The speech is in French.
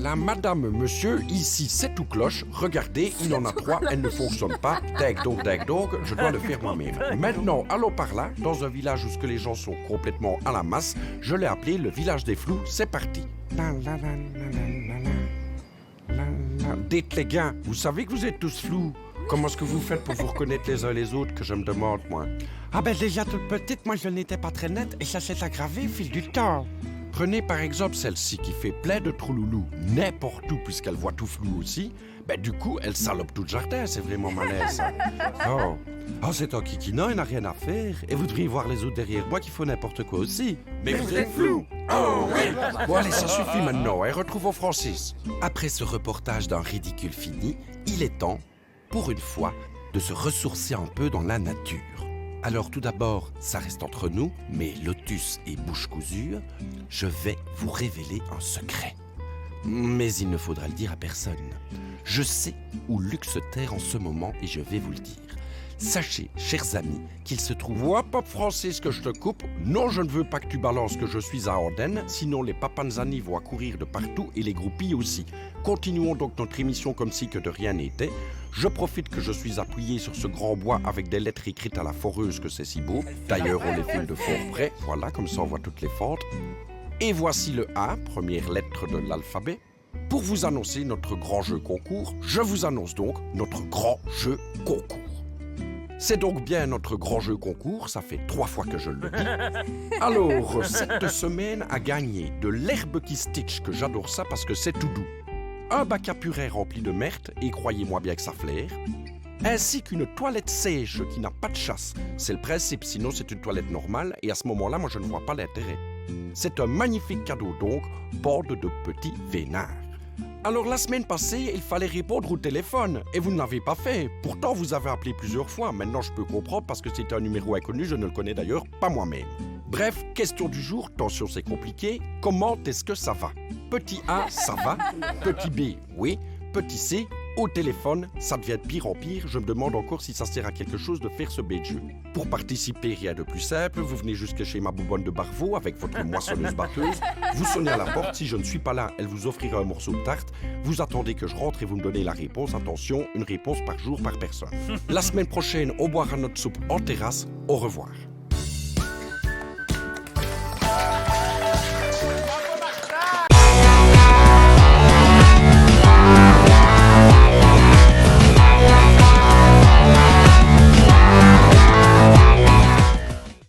voilà, madame, monsieur, ici c'est tout cloche. Regardez, il en a 3, elles ne fonctionnent pas. Dag dog, je dois le faire moi-même. Maintenant, allons par là, dans un village où les gens sont complètement à la masse. Je l'ai appelé le village des flous, c'est parti. Dites les gars, vous savez que vous êtes tous flous. Comment est-ce que vous faites pour vous reconnaître les uns les autres, que je me demande, moi? Ah ben déjà toute petite, moi je n'étais pas très nette et ça s'est aggravé au fil du temps. Prenez par exemple celle-ci qui fait plein de trouloulou n'importe où puisqu'elle voit tout flou aussi. Ben du coup, elle salope tout le jardin, c'est vraiment malaise. Ça. Oh, c'est un kikina, il n'a rien à faire. Et vous devriez voir les autres derrière moi qui font n'importe quoi aussi. Mais vous êtes flou. Oh oui. Bon allez, ça suffit maintenant, hein. Retrouvons Francis. Après ce reportage d'un ridicule fini, il est temps, pour une fois, de se ressourcer un peu dans la nature. Alors tout d'abord, ça reste entre nous, mais Lotus et Bouche Cousue, je vais vous révéler un secret. Mais il ne faudra le dire à personne. Je sais où Luc se terre en ce moment et je vais vous le dire. Sachez, chers amis, qu'il se trouve... Hop, hop, Francis, que je te coupe. Non, je ne veux pas que tu balances que je suis à Andenne, sinon les papanzani vont accourir de partout et les groupies aussi. Continuons donc notre émission comme si que de rien n'était. Je profite que je suis appuyé sur ce grand bois avec des lettres écrites à la foreuse que c'est si beau. D'ailleurs, on les filme de fort près. Voilà, comme ça on voit toutes les fentes. Et voici le A, première lettre de l'alphabet. Pour vous annoncer notre grand jeu concours, je vous annonce donc notre grand jeu concours. C'est donc bien notre grand jeu concours, ça fait 3 fois que je le dis. Alors, cette semaine a gagné de l'herbe qui stitch, que j'adore ça parce que c'est tout doux. Un bac à purée rempli de merde, et croyez-moi bien que ça flaire. Ainsi qu'une toilette sèche qui n'a pas de chasse. C'est le principe, sinon c'est une toilette normale, et à ce moment-là, moi je ne vois pas l'intérêt. C'est un magnifique cadeau donc, bande de petits vénards. Alors la semaine passée, il fallait répondre au téléphone, et vous ne l'avez pas fait. Pourtant, vous avez appelé plusieurs fois. Maintenant, je peux comprendre parce que c'est un numéro inconnu, je ne le connais d'ailleurs pas moi-même. Bref, question du jour, attention c'est compliqué. Comment est-ce que ça va? Petit A, ça va. Petit B, oui. Petit C, au téléphone, ça devient de pire en pire. Je me demande encore si ça sert à quelque chose de faire ce bête jeu. Pour participer, rien de plus simple. Vous venez jusque chez ma boubonne de Barvaux avec votre moissonneuse-batteuse. Vous sonnez à la porte. Si je ne suis pas là, elle vous offrira un morceau de tarte. Vous attendez que je rentre et vous me donnez la réponse. Attention, une réponse par jour par personne. La semaine prochaine, on boira notre soupe en terrasse. Au revoir.